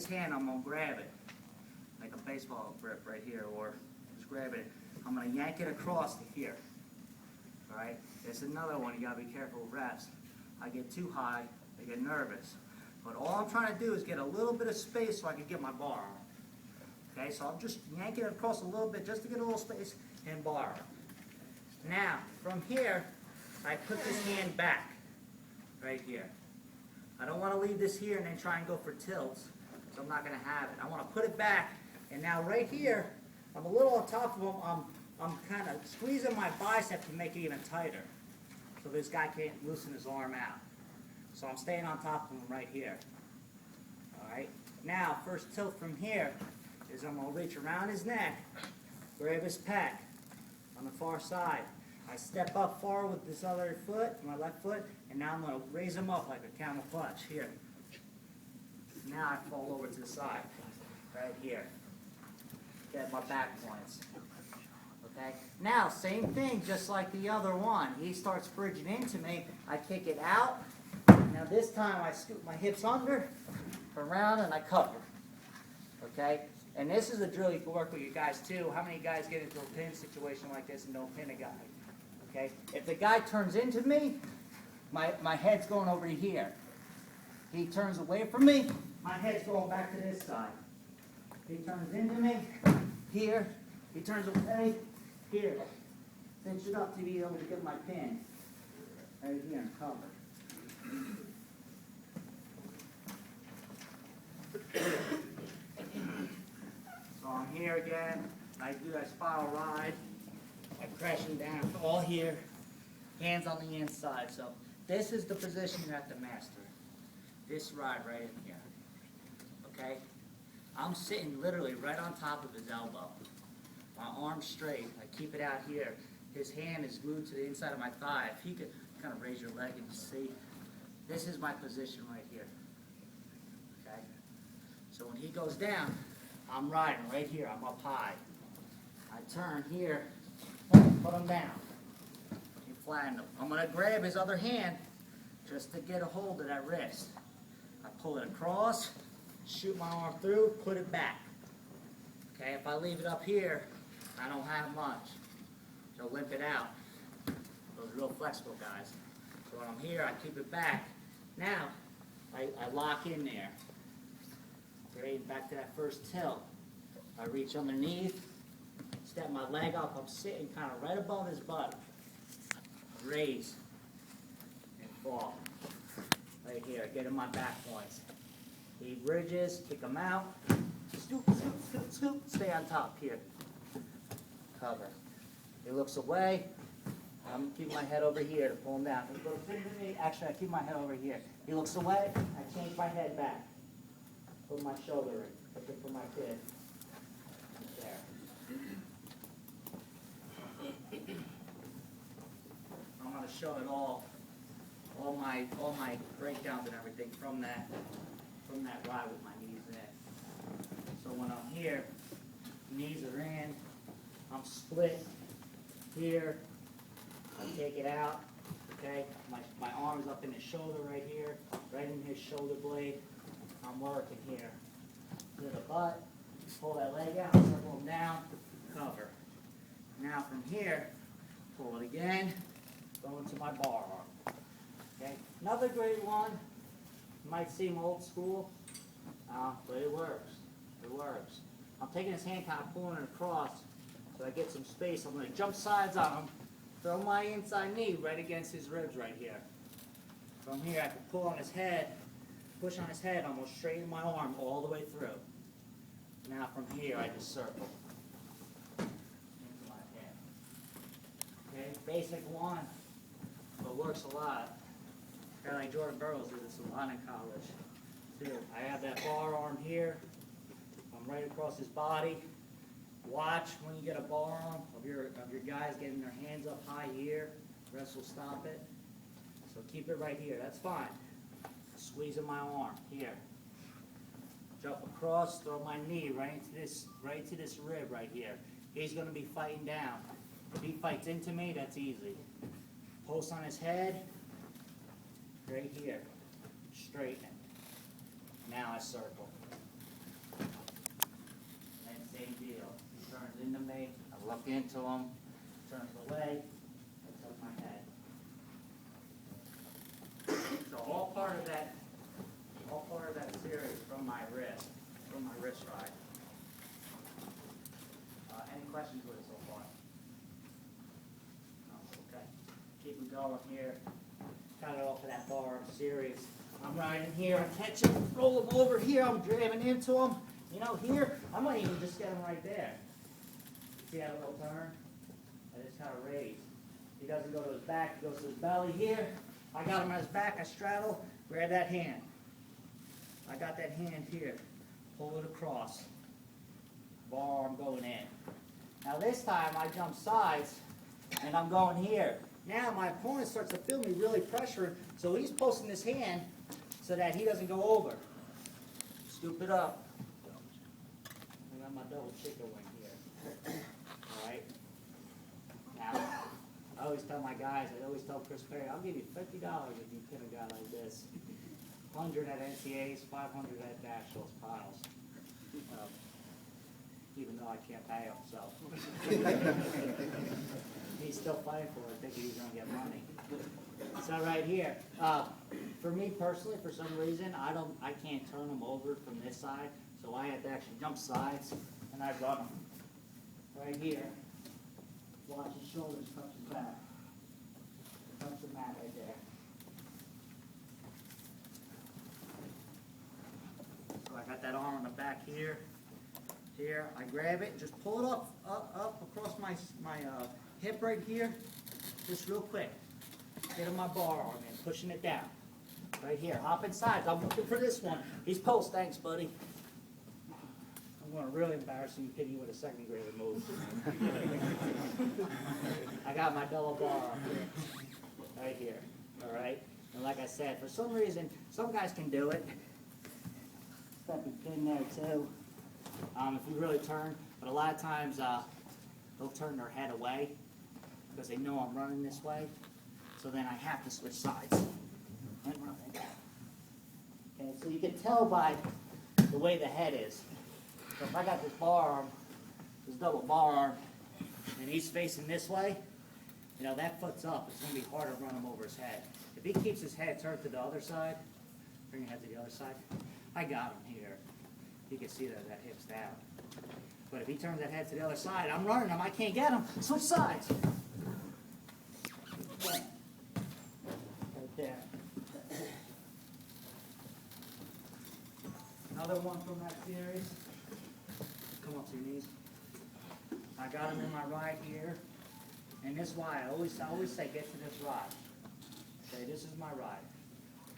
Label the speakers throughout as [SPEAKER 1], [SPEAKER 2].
[SPEAKER 1] hand, I'm going to grab it, like a baseball grip right here, or just grab it. I'm going to yank it across to here. All right? There's another one. You got to be careful with reps. I get too high, I get nervous. But all I'm trying to do is get a little bit of space so I can get my bar on. Okay, so I'm just yanking it across a little bit just to get a little space and bar. Now, from here, I put this hand back, right here. I don't want to leave this here and then try and go for tilts, so I'm not going to have it. I want to put it back, and now right here, I'm a little on top of him. I'm kind of squeezing my bicep to make it even tighter, so this guy can't loosen his arm out. So I'm staying on top of him right here. All right. Now, first tilt from here is I'm going to reach around his neck, grab his pec on the far side. I step up far with this other foot, my left foot, and now I'm going to raise him up like a camel clutch here. Now I fall over to the side, right here. Get my back points. Okay. Now, same thing, just like the other one. He starts bridging into me. I kick it out. Now this time I scoop my hips under, around, and I cover. Okay? And this is a drill you can work with your guys too. How many guys get into a pin situation like this and don't pin a guy? Okay? If the guy turns into me, my head's going over to here. He turns away from me, my head's going back to this side. He turns into me, here. He turns away, here. Cinch it up to be able to get my pin. Right here and cover. So I'm here again. I do a spiral ride. I'm crashing down all here. Hands on the inside. So this is the position you have to master. This ride right in here. Okay? I'm sitting literally right on top of his elbow. My arm's straight. I keep it out here. His hand is glued to the inside of my thigh. If he could kind of raise your leg and see. This is my position right here. Okay? So when he goes down, I'm riding right here. I'm up high. I turn here, put him down. You flatten him. I'm going to grab his other hand just to get a hold of that wrist. I pull it across, shoot my arm through, put it back. Okay? If I leave it up here, I don't have much. So limp it out. Those real flexible guys. So when I'm here, I keep it back. Now, I lock in there. Right back to that first tilt. I reach underneath, step my leg up. I'm sitting kind of right above his butt. Raise and fall. Right here, get in my back points. He bridges, kick him out. Scoop, scoop, scoop, scoop. Stay on top here. Cover. He looks away. I'm keeping my head over here to pull him down. He goes into me. Actually, I keep my head over here. He looks away. I change my head back. Put my shoulder in. Looking for my kid. There. I'm going to show it all my breakdowns and everything from that ride with my knees in. So when I'm here, knees are in. I'm split here. I take it out, okay? My arm's up in his shoulder right here, right in his shoulder blade. I'm working here. To the butt, pull that leg out, circle him down, cover. Now from here, pull it again, go into my bar arm. Okay? Another great one, might seem old school, but it works. It works. I'm taking his hand, kind of pulling it across, so I get some space. I'm going to jump sides on him. Throw my inside knee right against his ribs right here. From here, I can pull on his head, push on his head, almost straighten my arm all the way through. Now from here, I just circle into my head. Okay, basic one, but works a lot. Kind of like Jordan Burroughs did this a lot in college, too. I have that bar arm here. I'm right across his body. Watch when you get a bar arm of your guys getting their hands up high here. The rest will stop it. So keep it right here. That's fine. Squeezing my arm here. Jump across, throw my knee right to this rib right here. He's going to be fighting down. If he fights into me, that's easy. Post on his head, right here. Straighten. Now I circle. into him, turns away, picks up my head. So all part of that series from my wrist ride. Any questions with it so far? No, okay. Keep it going here. Cut it off of that bar series. I'm riding here, I'm catching, roll him over here, I'm driving into him. You know, here, I might even just get him right there. See that little turn? I just kind of raise. He doesn't go to his back, he goes to his belly here. I got him on his back, I straddle, grab that hand. I got that hand here. Pull it across. Bar arm going in. Now this time I jump sides and I'm going here. Now my opponent starts to feel me really pressuring, so he's posting his hand so that he doesn't go over. Scoop it up. I got my double chicken wing here. Alright. Now, I always tell my guys, I always tell Chris Perry, I'll give you $50 if you pin a guy like this. 100 at NCAs, 500 at nationals piles. Even though I can't pay him, so. He's still fighting for it, thinking he's going to get money. So right here, for me personally, for some reason, I can't turn him over from this side, so I have to actually jump sides, and I run him. Right here, watch his shoulders touch his back. Touch the mat right there. So I got that arm on the back here. Here, I grab it, just pull it up across my hip right here, just real quick. Get on my bar arm and pushing it down. Right here, hopping sides. I'm looking for this one. He's post, thanks, buddy. I'm going to really embarrass you and pin you with a second grader move. I got my double bar arm here, right here. All right, and like I said, for some reason, some guys can do it. Step your pin there too. If you really turn, but a lot of times they'll turn their head away because they know I'm running this way. So then I have to switch sides and run it down. Okay, so you can tell by the way the head is. So if I got this bar arm, this double bar arm, and he's facing this way, you know, that foot's up. It's going to be hard to run him over his head. If he keeps his head turned to the other side, bring your head to the other side, I got him here. You can see that hip's down. But if he turns that head to the other side, I'm running him, I can't get him. Switch sides. Right there. Another one from that series. Come up to your knees. I got him in my ride here. And this is why I always say get to this ride. Okay, this is my ride.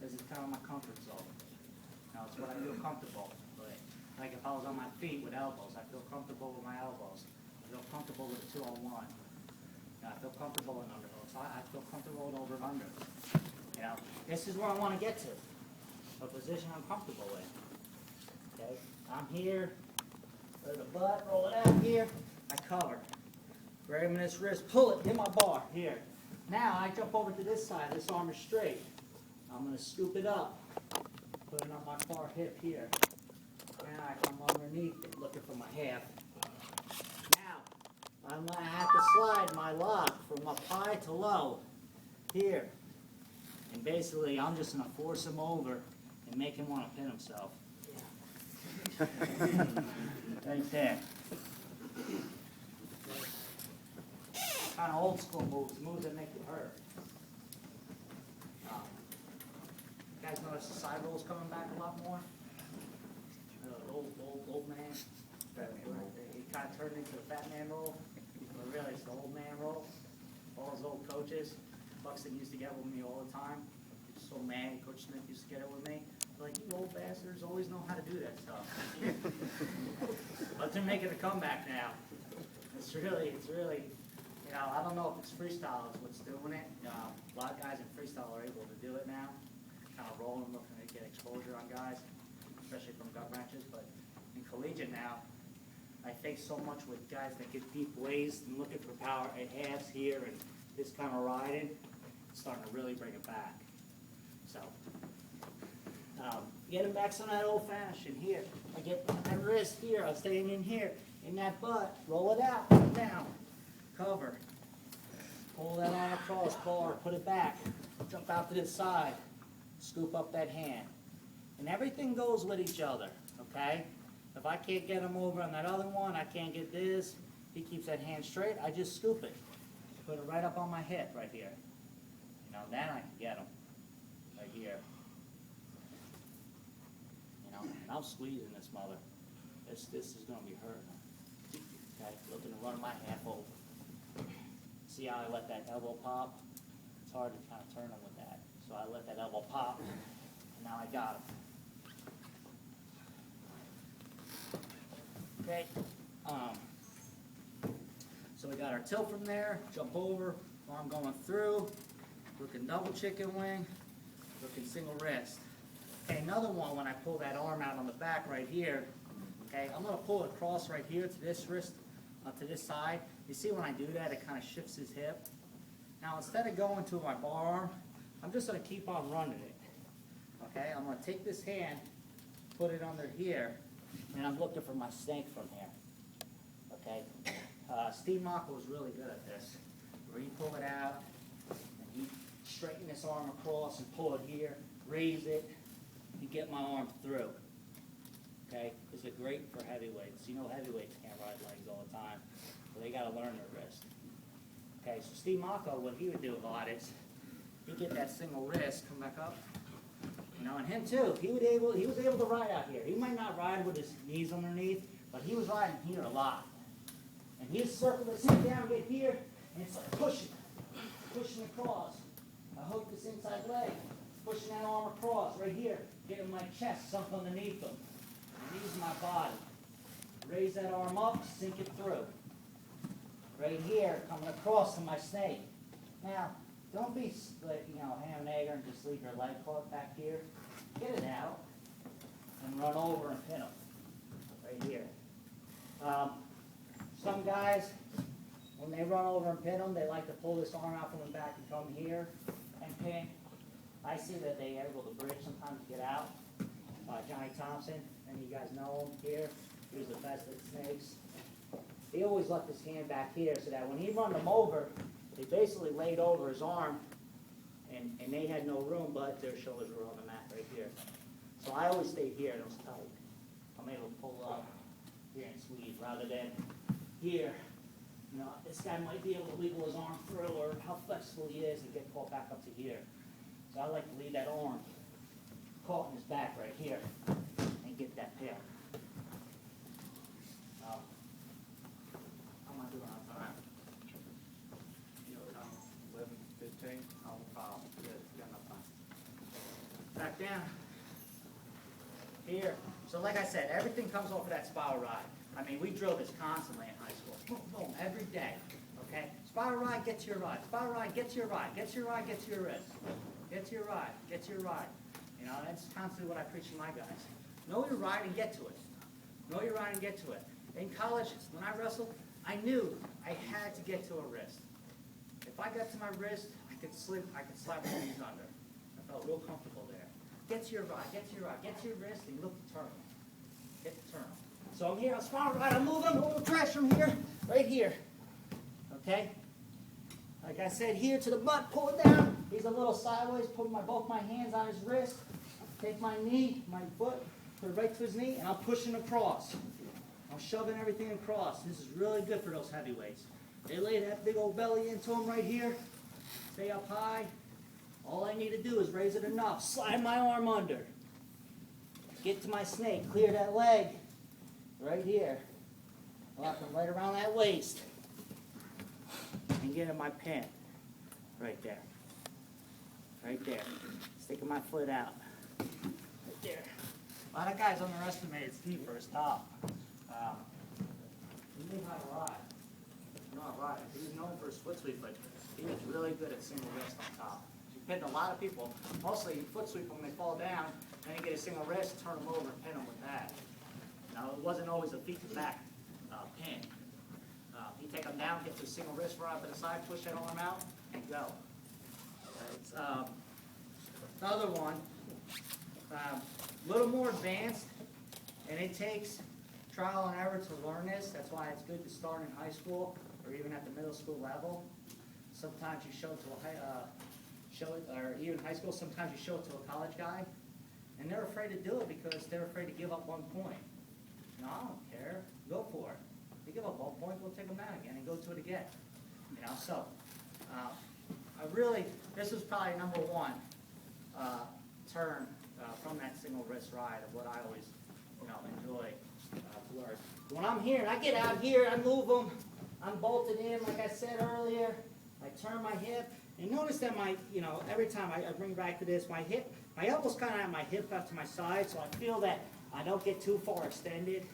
[SPEAKER 1] This is kind of my comfort zone. Now it's what I feel comfortable. Like if I was on my feet with elbows, I feel comfortable with my elbows. I feel comfortable with a 2-on-1. I feel comfortable in underhooks. I feel comfortable in over and under. You know, this is where I want to get to. A position I'm comfortable in. Okay, I'm here. Go to the butt, roll it out here. I cover. Grab him in this wrist, pull it, hit my bar here. Now I jump over to this side. This arm is straight. I'm going to scoop it up, putting up my far hip here. Now I come underneath it, looking for my half. Now, I'm going to have to slide my lock from up high to low, here. And basically, I'm just going to force him over and make him want to pin himself. Right there. Kind of old school moves that make you hurt. You guys notice the side rolls coming back a lot more? Old man. He kind of turned into a fat man roll. But really, it's the old man roll. All those old coaches. Buxton used to get with me all the time. He was so mad. Coach Smith used to get it with me. Like, you old bastards always know how to do that stuff. But they're making a comeback now. It's really, you know, I don't know if it's freestyle is what's doing it. A lot of guys in freestyle are able to do it now. Kind of rolling, looking to get exposure on guys, especially from gut wrenches. But in collegiate now, I think so much with guys that get deep waist and looking for power at halves here and this kind of riding, it's starting to really bring it back. So, getting back some of that old fashioned here. I get my wrist here, I'm staying in here, in that butt, roll it out, down. cover. Pull that arm across, bar, put it back, jump out to this side, scoop up that hand. And everything goes with each other, okay? If I can't get him over on that other one, I can't get this, he keeps that hand straight, I just scoop it. Put it right up on my hip right here. You know, then I can get him right here. You know, and I'm squeezing this mother. This is gonna be hurting. Okay, looking to run my half over. See how I let that elbow pop? It's hard to kind of turn him with that. So I let that elbow pop, and now I got him. Okay, so we got our tilt from there, jump over, arm going through, looking double chicken wing, looking single wrist. Okay, another one when I pull that arm out on the back right here, okay, I'm gonna pull it across right here to this wrist, to this side. You see when I do that, it kind of shifts his hip. Now instead of going to my bar arm, I'm just gonna keep on running it. Okay, I'm gonna take this hand, put it under here, and I'm looking for my snake from here. Okay, Steve Mockel was really good at this. Where you pull it out, and you straighten this arm across and pull it here, raise it, you get my arm through. Okay, this is great for heavyweights. You know heavyweights can't ride legs all the time, so they gotta learn their wrist. Okay, so Steve Mockel, what he would do a lot is, he'd get that single wrist, come back up, you know, and him too, he was able to ride out here. He might not ride with his knees underneath, but he was riding here a lot. And he'd circle this thing down, get here, and it's like pushing across. I hook this inside leg, pushing that arm across, right here, getting my chest sunk underneath him. And use my body. Raise that arm up, sink it through. Right here, coming across to my snake. Now, don't be, ham and egger and just leave your leg caught back here. Get it out and run over and pin them. Right here. Some guys, when they run over and pin them, they like to pull this arm out from the back and come here and pin. I see that they're able to bridge sometimes to get out. Johnny Thompson, and you guys know him here. He was the best at snakes. He always left his hand back here so that when he run them over, they basically laid over his arm, and they had no room, but their shoulders were on the mat right here. So I always stayed here, and it was tight. I'm able to pull up here and squeeze rather than here. You know, this guy might be able to wiggle his arm through, or how flexible he is and get caught back up to here. So I like to leave that arm caught in his back right here and get that pin. How am I doing on time?
[SPEAKER 2] 11, 15.
[SPEAKER 1] No problem. Good. Got enough time. Back down. Here. So like I said, everything comes off of that spiral ride. I mean, we drove this constantly in high school. Boom, boom, every day. Okay? Spiral ride, get to your ride. Spiral ride, get to your ride. Get to your ride, get to your wrist. Get to your ride, get to your ride. You know, that's constantly what I preach to my guys. Know your ride and get to it. Know your ride and get to it. In college, when I wrestled, I knew I had to get to a wrist. If I got to my wrist, I could slap my knees under. I felt real comfortable there. Get to your ride, get to your ride, get to your wrist, and look to turn. Get to turn. So I'm here, I'm spiral ride, I'm moving, a little crash from here, right here. Okay? Like I said, here to the butt, pull it down. He's a little sideways, put both my hands on his wrist, take my knee, my foot, put it right to his knee, and I'm pushing across. I'm shoving everything across. This is really good for those heavyweights. They lay that big old belly into them right here, stay up high. All I need to do is raise it enough, slide my arm under, get to my snake, clear that leg, right here, lock them right around that waist, and get in my pin, right there. Right there. Sticking my foot out. Right there. A lot of guys underestimated Steve for his top. He knew how to ride. He knew how to ride. He was known for his foot sweep, but he was really good at single wrist on top. He pinned a lot of people. Mostly foot sweep when they fall down, then you get a single wrist, turn them over, and pin them with that. Now, it wasn't always a feet to back pin. You take them down, get to a single wrist right up to the side, push that arm out, and go. The other one, a little more advanced, and it takes trial and error to learn this. That's why it's good to start in high school or even at the middle school level. Sometimes you show it to or even high school, sometimes you show it to a college guy, and they're afraid to do it because they're afraid to give up 1 point. No, I don't care. Go for it. You give up 1 point, we'll take them down again and go to it again. So this was probably number one turn from that single wrist ride of what I always, enjoy to learn. When I'm here and I get out here, I move them, I'm bolted in, like I said earlier. I turn my hip, and notice that every time I bring back to this, my elbow's kind of at my hip up to my side, so I feel that I don't get too far extended,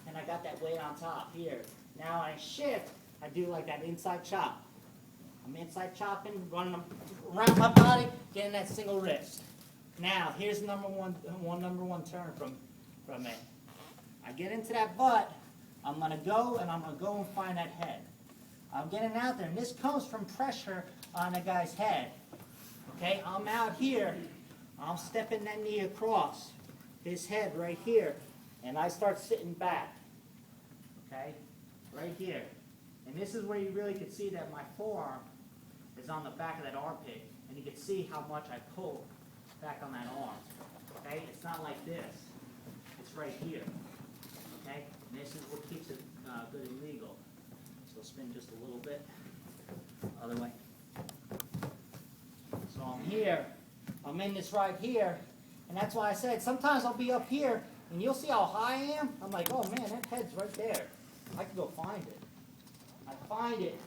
[SPEAKER 1] and I got that weight on top here. Now I shift, I do like that inside chop. I'm inside chopping, running them around my body, getting that single wrist. Now, here's number one turn from me. I get into that butt, I'm going to go and find that head. I'm getting out there, and this comes from pressure on the guy's head. Okay, I'm out here, I'm stepping that knee across his head right here, and I start sitting back. Okay, right here. And this is where you really can see that my forearm is on the back of that armpit, and you can see how much I pull back on that arm. Okay, it's not like this, it's right here. Okay, and this is what keeps it good and legal. So spin just a little bit, other way. So I'm here, I'm in this right here, and that's why I said sometimes I'll be up here, and you'll see how high I am. I'm like, oh man, that head's right there. I can go find it. I find it,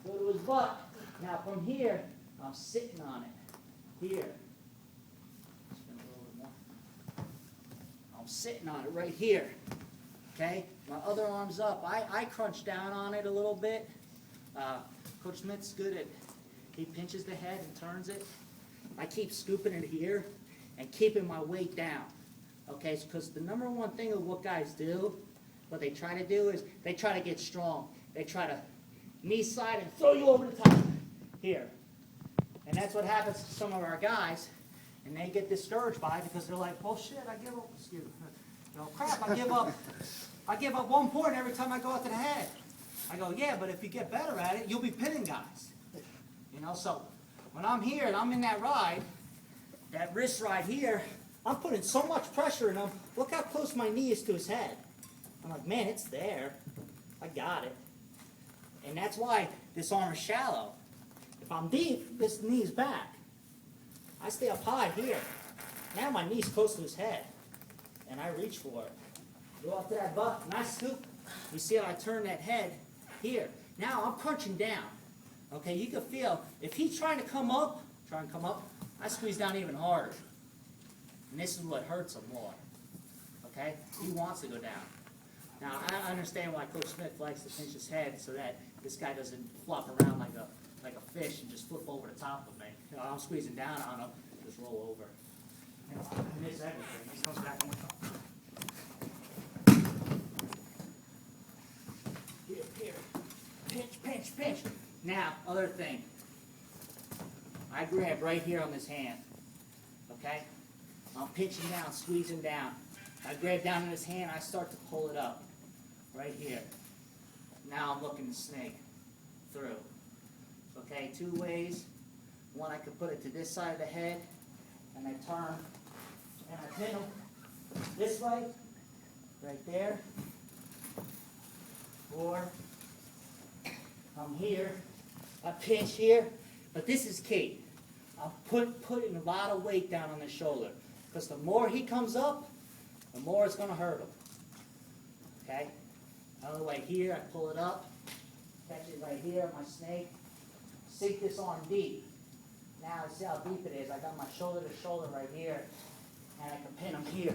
[SPEAKER 1] go to his butt. Now from here, I'm sitting on it. Here. Spin a little bit more. I'm sitting on it right here. Okay? My other arm's up. I crunch down on it a little bit. Coach Smith's good at, he pinches the head and turns it. I keep scooping it here and keeping my weight down. Okay? Because the number one thing of what guys do, what they try to do is they try to get strong. They try to knee slide and throw you over the top. Here. And that's what happens to some of our guys, and they get discouraged by it because they're like, well, shit, I give up, crap, I give up 1 point every time I go out to the head. I go, yeah, but if you get better at it, you'll be pinning guys. So when I'm here and I'm in that ride, that wrist ride here, I'm putting so much pressure in him. Look how close my knee is to his head. I'm like, man, it's there. I got it. And that's why this arm is shallow. If I'm deep, this knee's back. I stay up high here. Now my knee's close to his head. And I reach for it. Go up to that butt and I scoop. You see how I turn that head here. Now I'm crunching down. Okay, you can feel, if he's trying to come up, I squeeze down even harder. And this is what hurts him more. Okay? He wants to go down. Now, I understand why Coach Smith likes to pinch his head so that this guy doesn't flop around like a fish and just flip over the top of me. I'm squeezing down on him, just roll over. I miss everything. He comes back on the top. Here. Pinch. Now, other thing. I grab right here on this hand. Okay? I'm pinching down, squeezing down. I grab down in his hand, I start to pull it up. Right here. Now I'm looking to snake through. Okay, 2 ways. One, I could put it to this side of the head, and I turn, and I pin him this way, right there. Or, I'm here, I pinch here, but this is key. I'm putting a lot of weight down on the shoulder, because the more he comes up, the more it's going to hurt him. Okay? Another way here, I pull it up, catch it right here, my snake, sink this arm deep. Now, see how deep it is. I got my shoulder to shoulder right here, and I can pin him here.